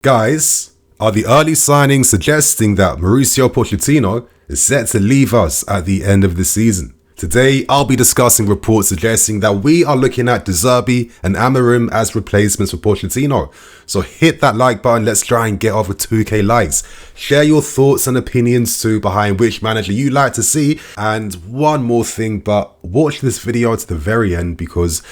Guys, are the early signings suggesting that Mauricio Pochettino is set to leave us at the end of the season? Today, I'll be discussing reports suggesting that we are looking at Zerbi and Amorim as replacements for Pochettino. So hit that like button, let's try and get over 2k likes. Share your thoughts and opinions too behind which manager you'd like to see. And one more thing, but watch this video to the very end because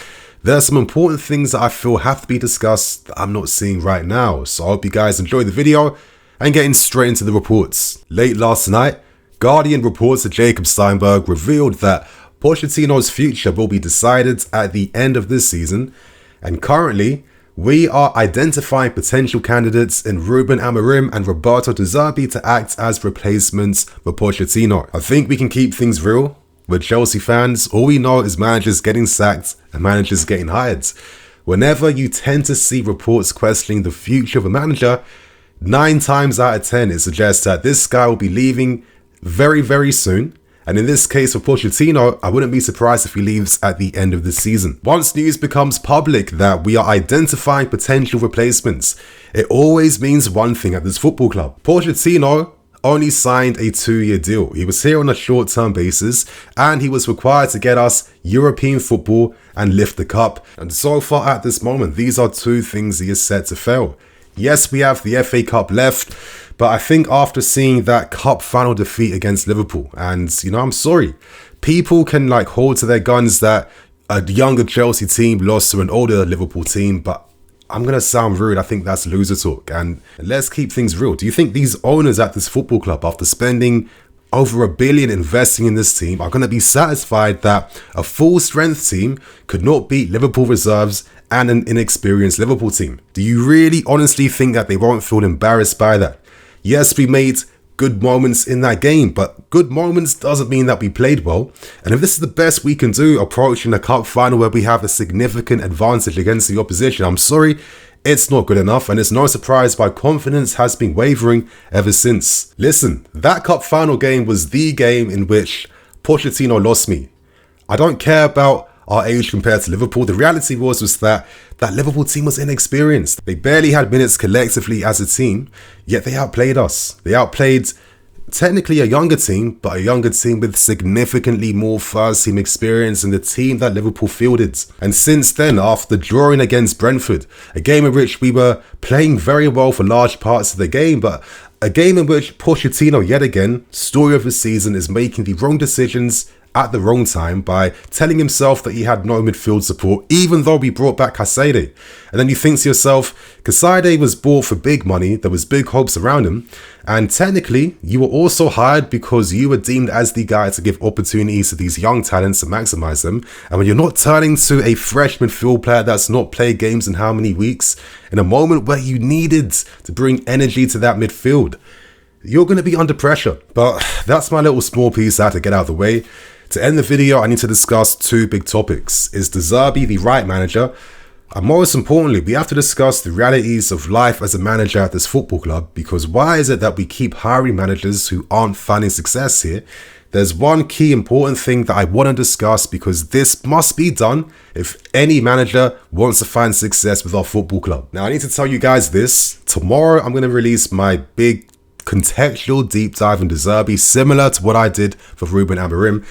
there are some important things that I feel have to be discussed that I'm not seeing right now. So I hope you guys enjoy the video and getting straight into the reports. Late last night, Guardian reports that Jacob Steinberg revealed that Pochettino's future will be decided at the end of this season. And currently, we are identifying potential candidates in Ruben Amorim and Roberto De Zerbi to act as replacements for Pochettino. I think we can keep things real. With Chelsea fans, all we know is managers getting sacked and managers getting hired. Whenever you tend to see reports questioning the future of a manager, 9 times out of 10 it suggests that this guy will be leaving very, very soon. And in this case for Pochettino, I wouldn't be surprised if he leaves at the end of the season. Once news becomes public that we are identifying potential replacements, it always means one thing at this football club. Pochettino only signed a 2-year deal. He was here on a short-term basis and he was required to get us European football and lift the cup. And so far at this moment, these are 2 things he is set to fail. Yes, we have the FA Cup left, but I think after seeing that cup final defeat against Liverpool, and I'm sorry, people can hold to their guns that a younger Chelsea team lost to an older Liverpool team, but I'm going to sound rude. I think that's loser talk. And let's keep things real. Do you think these owners at this football club, after spending over $1 billion investing in this team, are going to be satisfied that a full strength team could not beat Liverpool reserves and an inexperienced Liverpool team? Do you really honestly think that they won't feel embarrassed by that? Yes, we made good moments in that game, but good moments doesn't mean that we played well. And if this is the best we can do approaching a cup final where we have a significant advantage against the opposition, I'm sorry, it's not good enough, and it's no surprise why confidence has been wavering ever since. Listen, that cup final game was the game in which Pochettino lost me. I don't care about our age compared to Liverpool. The reality was that Liverpool team was inexperienced. They barely had minutes collectively as a team, yet they outplayed us. They outplayed technically a younger team, but a younger team with significantly more first team experience than the team that Liverpool fielded. And since then, after drawing against Brentford, a game in which we were playing very well for large parts of the game, but a game in which Pochettino, yet again, story of the season, is making the wrong decisions at the wrong time by telling himself that he had no midfield support, even though we brought back Caicedo. And then you think to yourself, Caicedo was bought for big money, there was big hopes around him, and technically you were also hired because you were deemed as the guy to give opportunities to these young talents to maximize them. And when you're not turning to a fresh midfield player that's not played games in how many weeks, in a moment where you needed to bring energy to that midfield, you're going to be under pressure. But that's my little small piece I had to get out of the way. To end the video, I need to discuss 2 big topics. Is De Zerbi the right manager? And most importantly, we have to discuss the realities of life as a manager at this football club, because why is it that we keep hiring managers who aren't finding success here? There's one key important thing that I want to discuss, because this must be done if any manager wants to find success with our football club. Now, I need to tell you guys this. Tomorrow, I'm going to release my big contextual deep dive into Zerbi, similar to what I did for Ruben Amorim.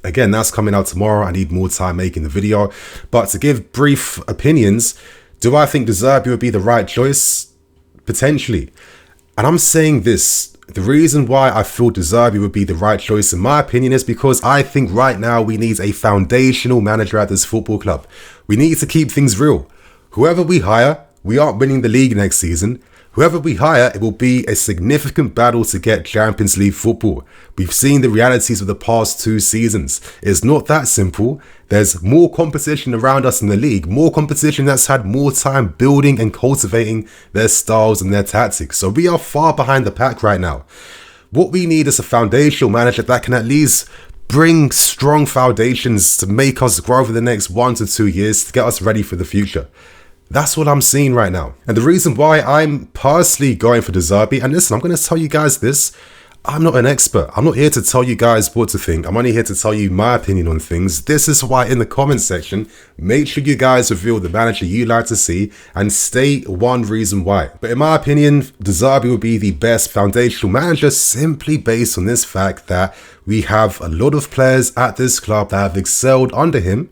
Again, that's coming out tomorrow. I need more time making the video. But to give brief opinions, do I think De Zerbi would be the right choice? Potentially. And I'm saying this, the reason why I feel De Zerbi would be the right choice, in my opinion, is because I think right now we need a foundational manager at this football club. We need to keep things real. Whoever we hire, we aren't winning the league next season. Whoever we hire, it will be a significant battle to get Champions League football. We've seen the realities of the past 2 seasons. It's not that simple. There's more competition around us in the league, more competition that's had more time building and cultivating their styles and their tactics. So we are far behind the pack right now. What we need is a foundational manager that can at least bring strong foundations to make us grow over the next 1 to 2 years to get us ready for the future. That's what I'm seeing right now. And the reason why I'm personally going for De Zerbi, and listen, I'm going to tell you guys this, I'm not an expert. I'm not here to tell you guys what to think. I'm only here to tell you my opinion on things. This is why in the comment section, make sure you guys reveal the manager you like to see and state one reason why. But in my opinion, Zerbi will be the best foundational manager simply based on this fact that we have a lot of players at this club that have excelled under him.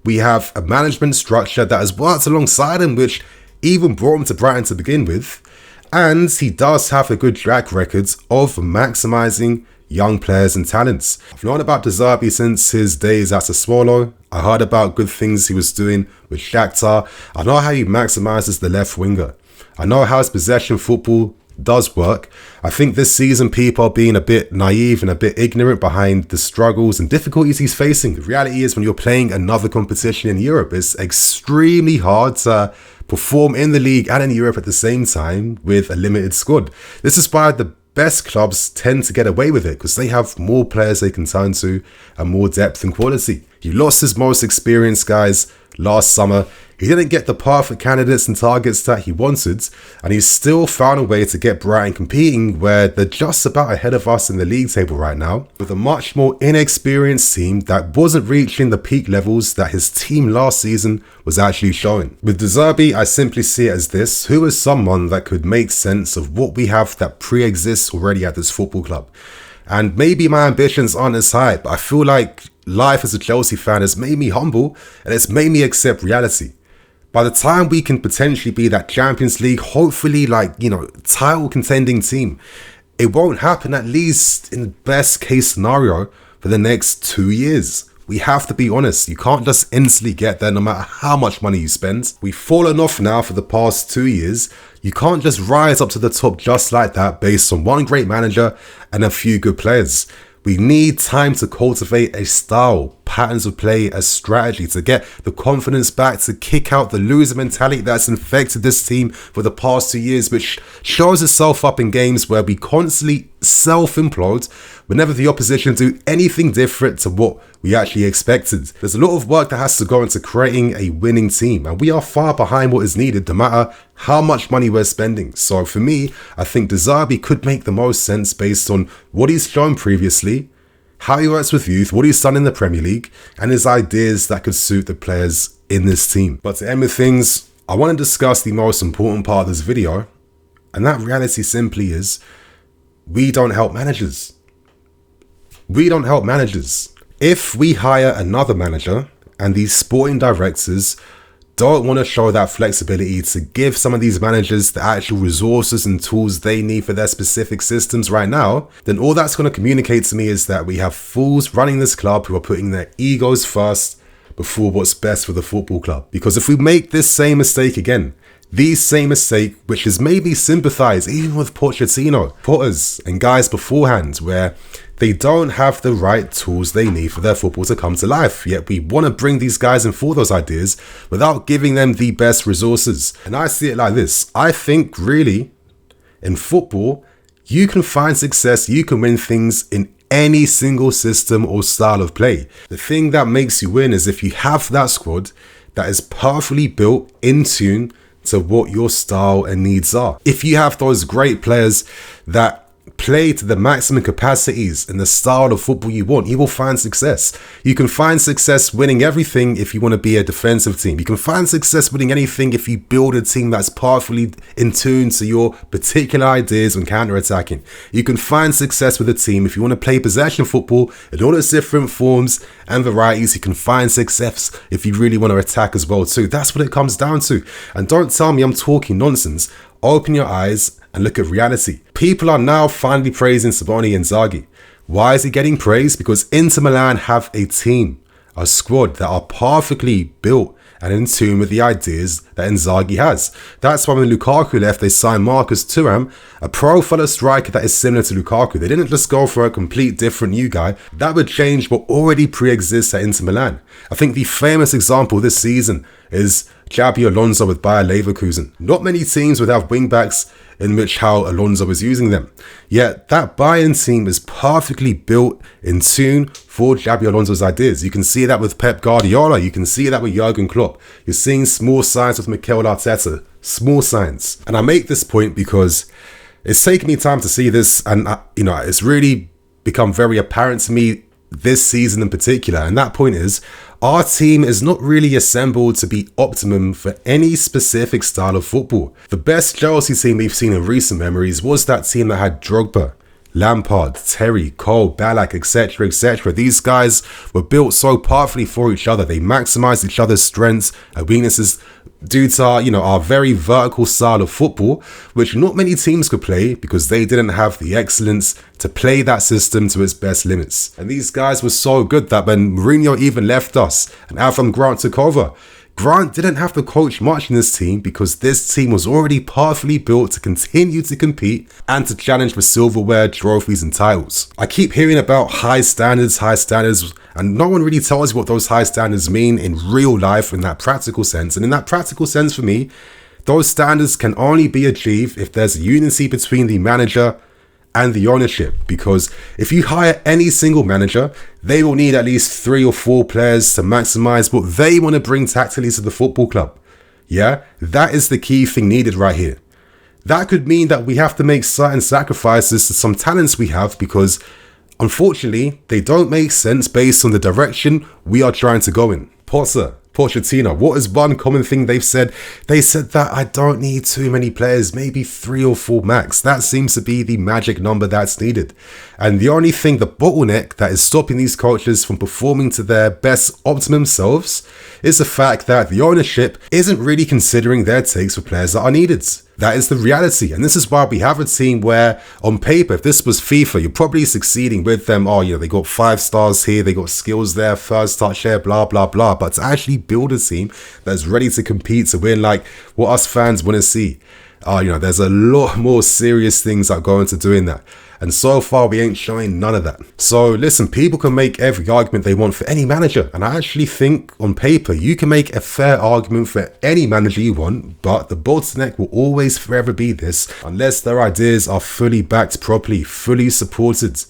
We have a management structure that has worked alongside him, which even brought him to Brighton to begin with. And he does have a good track record of maximising young players and talents. I've known about Zerbi since his days at Sassuolo. I heard about good things he was doing with Shakhtar. I know how he maximises the left winger. I know how his possession football does work. I think this season people are being a bit naive and a bit ignorant behind the struggles and difficulties he's facing. The reality is when you're playing another competition in Europe, it's extremely hard to perform in the league and in Europe at the same time with a limited squad. This is why the best clubs tend to get away with it, because they have more players they can turn to and more depth and quality. He lost his most experienced guys last summer. He didn't get the perfect candidates and targets that he wanted, and he's still found a way to get Brighton competing where they're just about ahead of us in the league table right now, with a much more inexperienced team that wasn't reaching the peak levels that his team last season was actually showing. With Zerbi, I simply see it as this: who is someone that could make sense of what we have that pre-exists already at this football club? And maybe my ambitions aren't as high, but I feel like life as a Chelsea fan has made me humble and it's made me accept reality. By the time we can potentially be that Champions League, hopefully title contending team, it won't happen, at least in the best case scenario, for the next 2 years. We have to be honest. You can't just instantly get there no matter how much money you spend. We've fallen off now for the past 2 years. You can't just rise up to the top just like that based on one great manager and a few good players. We need time to cultivate a style, patterns of play, a strategy to get the confidence back, to kick out the loser mentality that's infected this team for the past 2 years, which shows itself up in games where we constantly self-implode whenever the opposition do anything different to what we actually expected. There's a lot of work that has to go into creating a winning team, and we are far behind what is needed no matter how much money we're spending. So for me, I think Zerbi could make the most sense based on what he's shown previously, how he works with youth, what he's done in the Premier League, and his ideas that could suit the players in this team. But to end with things, I want to discuss the most important part of this video, and that reality simply is, we don't help managers. We don't help managers. If we hire another manager and these sporting directors don't want to show that flexibility to give some of these managers the actual resources and tools they need for their specific systems right now, then all that's going to communicate to me is that we have fools running this club who are putting their egos first before what's best for the football club. Because if we make this same mistake again, the same mistake which is maybe sympathized even with Pochettino, Potters and guys beforehand, where they don't have the right tools they need for their football to come to life, yet we want to bring these guys in for those ideas without giving them the best resources. And I see it like this: I think really in football you can find success, you can win things in any single system or style of play. The thing that makes you win is if you have that squad that is perfectly built in tune to what your style and needs are. If you have those great players that play to the maximum capacities in the style of football you want, you will find success. You can find success winning everything if you want to be a defensive team. You can find success winning anything if you build a team that's perfectly in tune to your particular ideas on counter-attacking. You can find success with a team if you want to play possession football in all its different forms and varieties. You can find success if you really want to attack as well too. That's what it comes down to. And don't tell me I'm talking nonsense. Open your eyes and look at reality. People are now finally praising Simone Inzaghi. Why is he getting praised? Because Inter Milan have a team, a squad that are perfectly built and in tune with the ideas that Inzaghi has. That's why when Lukaku left, they signed Marcus Thuram, a profile striker that is similar to Lukaku. They didn't just go for a complete different new guy. That would change what already pre-exists at Inter Milan. I think the famous example this season is Xabi Alonso with Bayer Leverkusen. Not many teams would have wingbacks in which how Alonso was using them. Yet that Bayern team is perfectly built in tune for Xabi Alonso's ideas. You can see that with Pep Guardiola. You can see that with Jurgen Klopp. You're seeing small signs with Mikel Arteta. Small signs. And I make this point because It's taken me time to see this, and it's really become very apparent to me this season in particular. And that point is, our team is not really assembled to be optimum for any specific style of football. The best Chelsea team we've seen in recent memories was that team that had Drogba, Lampard, Terry, Cole, Ballack, etc, etc. These guys were built so powerfully for each other. They maximized each other's strengths and weaknesses due to our very vertical style of football, which not many teams could play because they didn't have the excellence to play that system to its best limits. And these guys were so good that when Mourinho even left us and Avram Grant took over, Grant didn't have to coach much in this team because this team was already powerfully built to continue to compete and to challenge for silverware, trophies and titles. I keep hearing about high standards, and no one really tells you what those high standards mean in real life in that practical sense. And in that practical sense for me, those standards can only be achieved if there's a unity between the manager and the ownership, because if you hire any single manager, they will need at least 3 or 4 players to maximize what they want to bring tactically to the football club. Yeah, that is the key thing needed right here. That could mean that we have to make certain sacrifices to some talents we have because unfortunately they don't make sense based on the direction we are trying to go in. Pochettino, what is one common thing they've said? They said that I don't need too many players, maybe 3 or 4 max. That seems to be the magic number that's needed. And the only thing, the bottleneck that is stopping these coaches from performing to their best optimum selves is the fact that the ownership isn't really considering their takes for players that are needed. That is the reality. And this is why we have a team where on paper, if this was FIFA, you're probably succeeding with them. Oh, they got 5 stars here, they got skills there, first touch here, blah, blah, blah. But to actually build a team that's ready to compete, to win like what us fans want to see, there's a lot more serious things that go into doing that. And so far, we ain't showing none of that. So listen, people can make every argument they want for any manager. And I actually think on paper, you can make a fair argument for any manager you want, but the bottleneck will always forever be this, unless their ideas are fully backed properly, fully supported,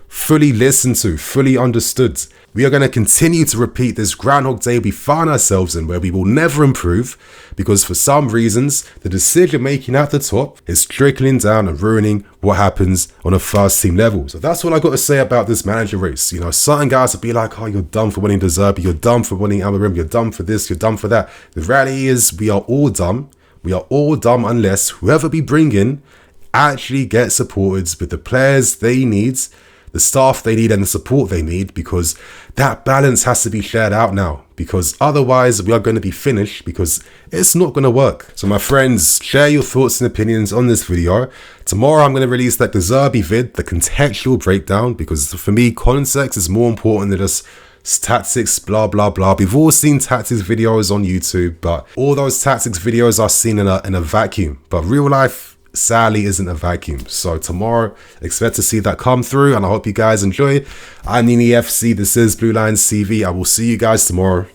fully listened to, fully understood. We are going to continue to repeat this Groundhog Day we find ourselves in, where we will never improve because for some reasons, the decision making at the top is trickling down and ruining what happens on a first team level. So that's what I got to say about this manager race. Certain guys will be like, oh, you're dumb for winning Zerbi, you're dumb for winning Amorim, you're dumb for this, you're dumb for that. The reality is we are all dumb. We are all dumb unless whoever we bring in actually gets supported with the players they need, the staff they need and the support they need, because that balance has to be shared out now, because otherwise we are going to be finished because it's not going to work. So my friends, share your thoughts and opinions on this video. Tomorrow I'm going to release that Zerbi vid, the contextual breakdown, because for me context is more important than just tactics, blah blah blah. We've all seen tactics videos on YouTube, but all those tactics videos are seen in a vacuum, but real life sadly isn't a vacuum. So tomorrow expect to see that come through, and I hope you guys enjoy. I'm Nini FC, this is Blue Lions TV. I will see you guys tomorrow.